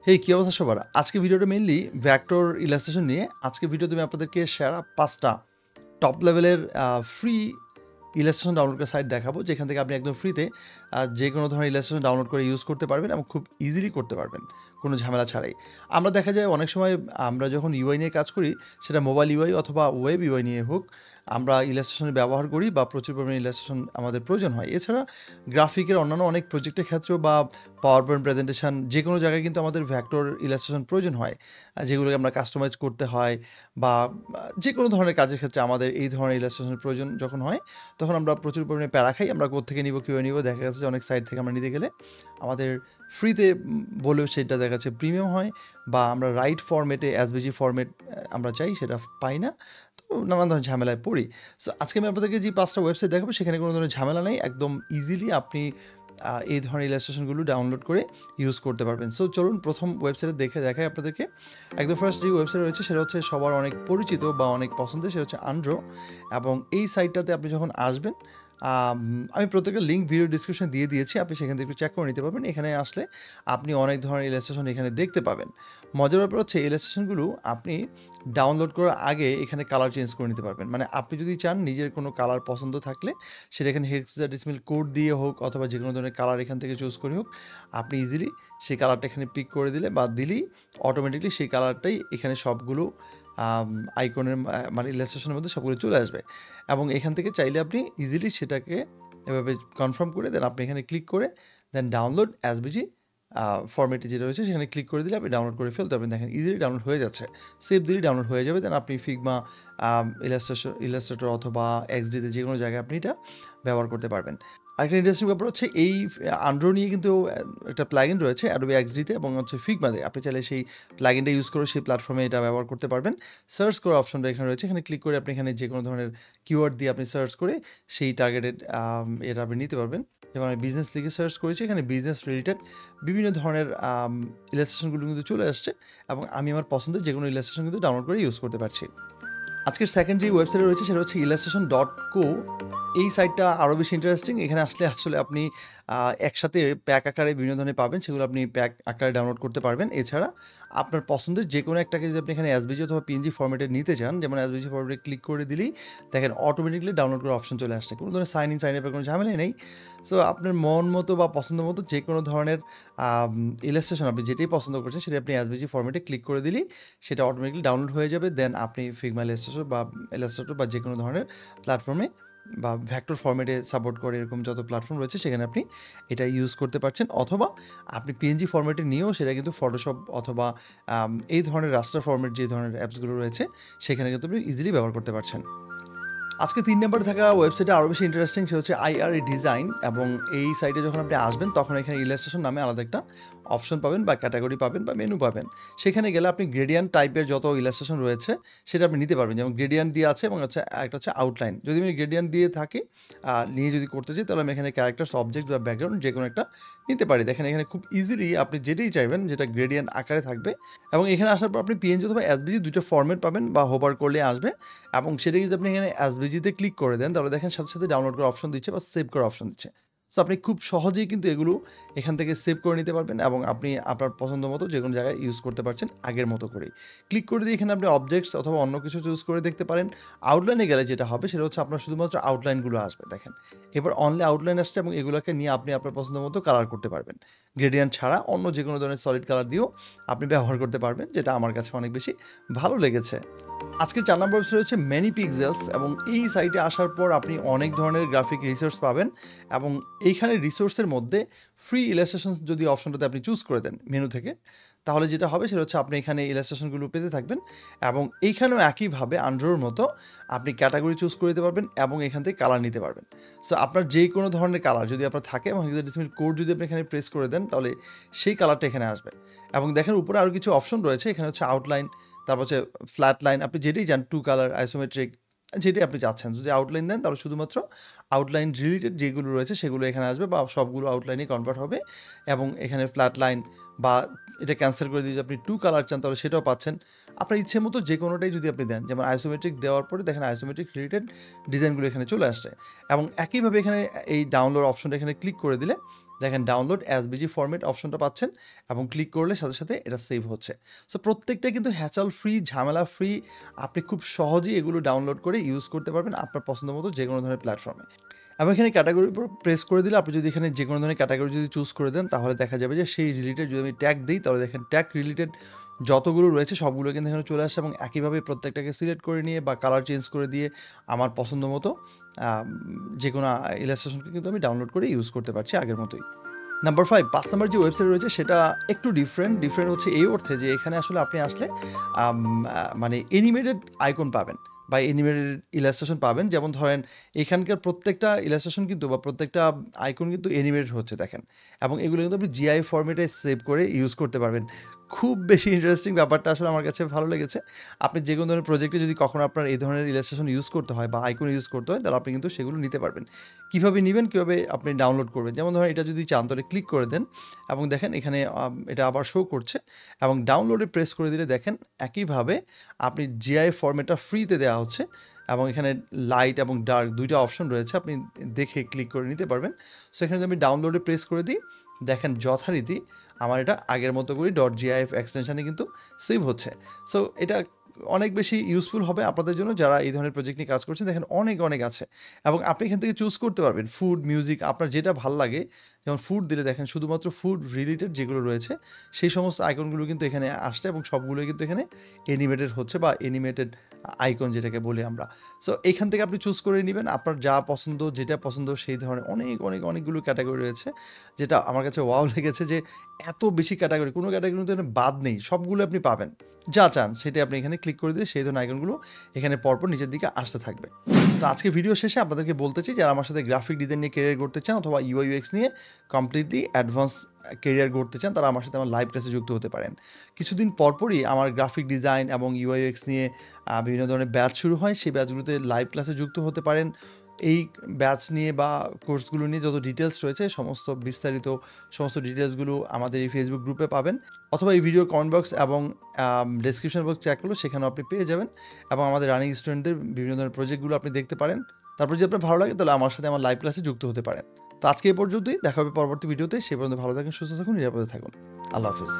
হেই কি অবস্থা সবার? আজকে ভিডিওটা মেইনলি ভেক্টর ইলাস্ট্রেশন নিয়ে। আজকে ভিডিওতে আমি আপনাদেরকে সেরা 5টা টপ লেভেলের ফ্রি ইলাস্ট্রেশন ডাউনলোড করার সাইট দেখাবো, যেখান থেকে আপনি একদম ফ্রিতে যে কোনো ধরনের ইলাস্ট্রেশন ডাউনলোড করে ইউজ করতে পারবেন এবং খুব ইজিলি করতে পারবেন কোনো ঝামেলা ছাড়াই। আমরা দেখা যায় অনেক সময় আমরা যখন ইউআই নিয়ে কাজ করি, সেটা মোবাইল ইউআই অথবা ওয়েব ইউআই নিয়ে হোক, আমরা ইলাস্ট্রেশন ব্যবহার করি বা প্রচুর পরিমাণে ইলাস্ট্রেশন আমাদের প্রয়োজন হয়। এছাড়া গ্রাফিকের অন্যান্য অনেক প্রজেক্টের ক্ষেত্রেও বা পাওয়ার পয়েন্ট প্রেজেন্টেশন যে কোনো জায়গায় কিন্তু আমাদের ভেক্টর ইলাস্ট্রেশন প্রয়োজন হয়, যেগুলোকে আমরা কাস্টমাইজ করতে হয় বা যে কোনো ধরনের কাজের ক্ষেত্রে আমাদের এই ধরনের ইলাস্ট্রেশনের প্রয়োজন যখন হয়, তখন আমরা প্রচুর পরিমাণে প্যারা খাই। আমরা কোত্থেকে নিব, কীভাবে নিব, দেখা যাচ্ছে অনেক সাইট থেকে আমরা নিতে গেলে আমাদের ফ্রিতে বলেও সেটা দেখা যাচ্ছে প্রিমিয়াম হয়, বা আমরা রাইট ফরম্যাটে এসভিজি ফরম্যাট আমরা চাই সেটা পাই না, তো নানান ধরনের ঝামেলায় পড়ি। সো আজকে আমি আপনাদেরকে যে 5টা ওয়েবসাইট দেখাবো, সেখানে কোনো ধরনের ঝামেলা নেই, একদম ইজিলি আপনি এই ধরনের ইলাস্ট্রেশনগুলো ডাউনলোড করে ইউজ করতে পারবেন। সো চলুন প্রথম ওয়েবসাইটে দেখাই আপনাদেরকে। একদম ফার্স্ট যে ওয়েবসাইট রয়েছে সেটা হচ্ছে সবার অনেক পরিচিত বা অনেক পছন্দের, সেটা হচ্ছে unDraw। এবং এই সাইটটাতে আপনি যখন আসবেন, আমি প্রত্যেকটা লিঙ্ক ভিডিও ডিসক্রিপশন দিয়ে দিয়েছি, আপনি সেখান থেকে একটু চেক করে নিতে পারবেন। এখানে আসলে আপনি অনেক ধরনের ইলাস্ট্রেশন এখানে দেখতে পাবেন। মজার ব্যাপার হচ্ছে ইলাস্ট্রেশনগুলো আপনি ডাউনলোড করার আগে এখানে কালার চেঞ্জ করে নিতে পারবেন। মানে আপনি যদি চান নিজের কোনো কালার পছন্দ থাকলে সেটা এখানে হেক্সাডেসিমাল কোড দিয়ে হোক অথবা যে কোনো ধরনের কালার এখান থেকে চুজ করে হোক, আপনি ইজিলি সেই কালারটা এখানে পিক করে দিলে বা দিলেই অটোমেটিকলি সেই কালারটাই এখানে সবগুলো আইকনের মানে ইলাস্ট্রেশনের মধ্যে সবগুলো চলে আসবে। এবং এখান থেকে চাইলে আপনি ইজিলি সেটাকে এভাবে কনফার্ম করে দেন, আপনি এখানে ক্লিক করে দেন ডাউনলোড এসভিজি ফরম্যাটে যেটা রয়েছে সেখানে ক্লিক করে দিলে আপনি ডাউনলোড করে ফেলতে পারবেন। দেখেন ইজিলি ডাউনলোড হয়ে যাচ্ছে, সেভ দিলেই ডাউনলোড হয়ে যাবে। দেন আপনি ফিগমা, ইলাস্ট্রেটর অথবা এক্সডিতে যে কোনো জায়গায় আপনি এটা ব্যবহার করতে পারবেন। আরেকটা ইন্টারেস্টিং ব্যাপার হচ্ছে এই unDraw নিয়ে কিন্তু একটা প্লাগইন রয়েছে অ্যাডোবি এক্সডিতে এবং হচ্ছে ফিগমাতে। আপনি চাইলে সেই প্লাগইনটা ইউজ করে সেই প্ল্যাটফর্মে এটা ব্যবহার করতে পারবেন। সার্চ করার অপশনটা এখানে রয়েছে, এখানে ক্লিক করে আপনি এখানে যে কোনো ধরনের কিওয়ার্ড দিয়ে আপনি সার্চ করে সেই টার্গেটেড এটা আপনি নিতে পারবেন। যেমন আমি বিজনেস লিগে সার্চ করেছি, এখানে বিজনেস রিলেটেড বিভিন্ন ধরনের ইলাস্ট্রেশনগুলো কিন্তু চলে আসছে এবং আমি আমার পছন্দের যে কোনো ইলাস্ট্রেশন কিন্তু ডাউনলোড করে ইউজ করতে পারছি। আজকের সেকেন্ড যে ওয়েবসাইট রয়েছে সেটা হচ্ছে illustration.co। এই সাইটটা আরও বেশি ইন্টারেস্টিং। এখানে আসলে আপনি একসাথে প্যাক আকারে বিভিন্ন ধরনের পাবেন, সেগুলো আপনি প্যাক আকারে ডাউনলোড করতে পারবেন। এছাড়া আপনার পছন্দের যে কোনো একটাকে যদি আপনি এখানে এসভিজি অথবা পিএনজি ফরম্যাটে নিতে চান, যেমন এসভিজি ফরম্যাটে ক্লিক করে দিলেই দেখেন অটোমেটিকলি ডাউনলোড করার অপশন চলে আসছে, কোনো ধরনের সাইন আপের কোনো ঝামেলাই নেই। সো আপনার মন মতো বা পছন্দ মতো যে কোনো ধরনের ইলাস্ট্রেশন আপনি যেটাই পছন্দ করছেন সেটা আপনি এসভিজি ফরম্যাটে ক্লিক করে দিলেই সেটা অটোমেটিকলি ডাউনলোড হয়ে যাবে। দেন আপনি ফিগমা ইলাস্ট্রেটর বা যে কোনো ধরনের প্ল্যাটফর্মে বা ভেক্টর ফরম্যাটে সাপোর্ট করে এরকম যত প্ল্যাটফর্ম রয়েছে সেখানে আপনি এটা ইউজ করতে পারছেন, অথবা আপনি পিএনজি ফরম্যাটে নিয়েও সেটা কিন্তু ফটোশপ অথবা এই ধরনের রাস্টার ফরম্যাট যে ধরনের অ্যাপসগুলো রয়েছে সেখানে কিন্তু আপনি ইজিলি ব্যবহার করতে পারছেন। আজকে 3 নম্বরে থাকা ওয়েবসাইটে আরও বেশি ইন্টারেস্টিং, সে হচ্ছে IRA ডিজাইন। এবং এই সাইটে যখন আপনি আসবেন তখন এখানে ইলাস্ট্রেশন নামে আলাদা একটা অপশন পাবেন বা ক্যাটাগরি পাবেন বা মেনু পাবেন। সেখানে গেলে আপনি গ্রেডিয়ান্ট টাইপের যত ইলাস্ট্রেশন রয়েছে সেটা আপনি নিতে পারবেন, যেমন গ্রেডিয়ান্ট দিয়ে আছে এবং একটা হচ্ছে আউটলাইন। যদি আমি গ্রেডিয়ান্ট দিয়ে থাকি নিয়ে যদি করতে চাই, তাহলে আমি এখানে ক্যারেক্টার্স, অবজেক্ট বা ব্যাকগ্রাউন্ড যে কোনো একটা নিতে পারি। দেখেন এখানে খুব ইজিলি আপনি যেটাই চাইবেন যেটা গ্রেডিয়ান্ট আকারে থাকবে, এবং এখানে আসার পর আপনি পিএনজি অথবা এসভিজি দুটো ফরম্যাট পাবেন বা হোভার করলে আসবে। এবং সেটা যদি আপনি এখানে এসভিজিতে ক্লিক করে দেন, তাহলে দেখেন সাথে সাথে ডাউনলোড করার অপশন দিচ্ছে বা সেভ করার অপশন দিচ্ছে। সো আপনি খুব সহজেই কিন্তু এগুলো এখান থেকে সেভ করে নিতে পারবেন এবং আপনি আপনার পছন্দ মতো যে কোনো জায়গায় ইউজ করতে পারছেন আগের মতো করেই। ক্লিক করে দিয়ে এখানে আপনি অবজেক্টস অথবা অন্য কিছু চুজ করে দেখতে পারেন। আউটলাইনে গেলে যেটা হবে সেটা হচ্ছে আপনার শুধুমাত্র আউটলাইনগুলো আসবে। দেখেন এবার অনলি আউটলাইন আসছে এবং এগুলোকে নিয়ে আপনি আপনার পছন্দ মতো কালার করতে পারবেন। গ্রেডিয়ান্ট ছাড়া অন্য যে কোনো ধরনের সলিড কালার দিয়েও আপনি ব্যবহার করতে পারবেন, যেটা আমার কাছে অনেক বেশি ভালো লেগেছে। আজকে 4 নম্বর ওয়েবসাইট হচ্ছে Manypixels। এবং এই সাইটে আসার পর আপনি অনেক ধরনের গ্রাফিক রিসোর্স পাবেন, এবং এইখানে রিসোর্সের মধ্যে ফ্রি ইলাস্ট্রেশন যদি অপশনটাতে আপনি চুজ করে দেন মেনু থেকে, তাহলে যেটা হবে সেটা হচ্ছে আপনি এখানে ইলাস্ট্রেশনগুলো পেতে থাকবেন। এবং এইখানেও একইভাবে unDrawর মতো আপনি ক্যাটাগরি চুজ করে দিতে পারবেন এবং এখান থেকে কালার নিতে পারবেন। সো আপনার যে কোনো ধরনের কালার যদি আপনার থাকে এবং হেক্সাডেসিমাল কোড যদি আপনি এখানে প্রেস করে দেন, তাহলে সেই কালারটা এখানে আসবে। এবং দেখেন উপরে আরও কিছু অপশন রয়েছে, এখানে হচ্ছে আউটলাইন, তারপর হচ্ছে ফ্ল্যাট লাইন, আপনি যেটাই চান, 2 কালার, আইসোমেট্রিক, যেটাই আপনি চাচ্ছেন। যদি আউটলাইন দেন তাহলে শুধুমাত্র আউটলাইন রিলেটেড যেগুলো রয়েছে সেগুলো এখানে আসবে বা সবগুলো আউটলাইনে কনভার্ট হবে। এবং এখানে ফ্ল্যাট লাইন বা এটা ক্যান্সেল করে দিয়ে যদি আপনি 2 কালার চান তাহলে সেটাও পাচ্ছেন। আপনার ইচ্ছে মতো যে কোনোটাই যদি আপনি দেন, যেমন আইসোমেট্রিক দেওয়ার পরে দেখেন আইসোমেট্রিক রিলেটেড ডিজাইনগুলো এখানে চলে আসছে। এবং একইভাবে এখানে এই ডাউনলোড অপশনটা এখানে ক্লিক করে দিলে দেখেন ডাউনলোড এসভিজি ফরম্যাট অপশনটা পাচ্ছেন এবং ক্লিক করলে সাথে সাথে এটা সেভ হচ্ছে। সো প্রত্যেকটা কিন্তু হ্যাচাল ফ্রি, ঝামেলা ফ্রি, আপনি খুব সহজেই এগুলো ডাউনলোড করে ইউজ করতে পারবেন আপনার পছন্দ মতো যে কোনো ধরনের প্ল্যাটফর্মে। এবং এখানে ক্যাটাগরির উপর প্রেস করে দিলে আপনি যদি এখানে যে কোনো ধরনের ক্যাটাগরি যদি চুজ করে দেন তাহলে দেখা যাবে যে সেই রিলেটেড যদি আমি ট্যাগ দিই তাহলে দেখেন ট্যাগ রিলেটেড যতগুলো রয়েছে সবগুলো কিন্তু এখানে চলে আসছে এবং একইভাবে প্রত্যেকটাকে সিলেক্ট করে নিয়ে বা কালার চেঞ্জ করে দিয়ে আমার পছন্দ মতো যে কোনো ইলাস্ট্রেশনকে কিন্তু আমি ডাউনলোড করে ইউজ করতে পারছি আগের মতোই। নাম্বার 5, 5 নাম্বার যে ওয়েবসাইট রয়েছে সেটা একটু ডিফারেন্ট হচ্ছে এই অর্থে যে এখানে আসলে আপনি আসলে মানে অ্যানিমেটেড আইকন পাবেন বা অ্যানিমেটেড ইলাস্ট্রেশন পাবেন। যেমন ধরেন এখানকার প্রত্যেকটা ইলাস্ট্রেশন কিন্তু বা প্রত্যেকটা আইকন কিন্তু অ্যানিমেটেড হচ্ছে দেখেন, এবং এগুলো কিন্তু আপনি জিআই ফরম্যাটে সেভ করে ইউজ করতে পারবেন। খুব বেশি ইন্টারেস্টিং ব্যাপারটা আসলে আমার কাছে ভালো লেগেছে। আপনি যে কোনো ধরনের প্রজেক্টে যদি কখনো আপনার এই ধরনের ইলাস্ট্রেশন ইউজ করতে হয় বা আইকন ইউজ করতে হয় তাহলে আপনি কিন্তু সেগুলো নিতে পারবেন। কীভাবে নেবেন, কীভাবে আপনি ডাউনলোড করবেন, যেমন ধরেন এটা যদি চান তাহলে ক্লিক করে দেন এবং দেখেন এখানে এটা আবার শো করছে এবং ডাউনলোডে প্রেস করে দিলে দেখেন একইভাবে আপনি জিআই ফরম্যাটটা ফ্রিতে দেওয়া হচ্ছে এবং এখানে লাইট এবং ডার্ক দুইটা অপশন রয়েছে, আপনি দেখে ক্লিক করে নিতে পারবেন। সো এখানে যদি আমি ডাউনলোডে প্রেস করে দিই দেখেন যথারীতি আমার এটা আগের মতো করে .gif এক্সটেনশানে কিন্তু সেভ হচ্ছে। সো এটা অনেক বেশি ইউজফুল হবে আপনাদের জন্য যারা এই ধরনের প্রজেক্ট নিয়ে কাজ করছেন। দেখেন অনেক আছে এবং আপনি এখান থেকে চুজ করতে পারবেন ফুড, মিউজিক, আপনার যেটা ভাল লাগে। যেমন ফুড দিলে দেখেন শুধুমাত্র ফুড রিলেটেড যেগুলো রয়েছে সেই সমস্ত আইকনগুলো কিন্তু এখানে আসছে এবং সবগুলোই কিন্তু এখানে অ্যানিমেটেড হচ্ছে বা অ্যানিমেটেড আইকন যেটাকে বলি আমরা। সো এখান থেকে আপনি চুজ করে নেবেন আপনার যা পছন্দ, যেটা পছন্দ সেই ধরনের অনেকগুলো ক্যাটাগরি রয়েছে, যেটা আমার কাছে ওয়াও লেগেছে যে এত বেশি ক্যাটাগরি, কোনো ক্যাটাগরি কিন্তু বাদ নেই, সবগুলো আপনি পাবেন। যা চান সেটা আপনি এখানে ক্লিক করে দিলে সেই ধরনের আইকনগুলো এখানে পরপর নিচের দিকে আসতে থাকবে। তো আজকে ভিডিও শেষে আপনাদেরকে বলতে চাই যারা আমার সাথে গ্রাফিক ডিজাইন নিয়ে ক্যারিয়ার করতে চান অথবা UI UX নিয়ে কমপ্লিটলি অ্যাডভান্স ক্যারিয়ার করতে চান তারা আমার সাথে আমার লাইভ ক্লাসে যুক্ত হতে পারেন। কিছুদিন পরপরই আমার গ্রাফিক ডিজাইন এবং UI UX নিয়ে বিভিন্ন ধরনের ব্যাচ শুরু হয়, সেই ব্যাচগুলোতে লাইভ ক্লাসে যুক্ত হতে পারেন। এই ব্যাচ নিয়ে বা কোর্সগুলো নিয়ে যত ডিটেলস রয়েছে সমস্ত ডিটেলসগুলো আমাদের এই ফেসবুক গ্রুপে পাবেন অথবা এই ভিডিওর কমেন্ট বক্স এবং ডেসক্রিপশন বক্স চেক করলে সেখানেও আপনি পেয়ে যাবেন এবং আমাদের রানিং স্টুডেন্টদের বিভিন্ন ধরনের প্রজেক্টগুলো আপনি দেখতে পারেন। তারপর যদি আপনার ভালো লাগে তাহলে আমার সাথে আমার লাইভ ক্লাসে যুক্ত হতে পারেন। তো আজকে এই পর্যন্তই, দেখা হবে পরবর্তী ভিডিওতে। সে পর্যন্ত ভালো থাকুন, সুস্থ থাকুন, নিরাপদে থাকুন। আল্লাহ হাফিজ।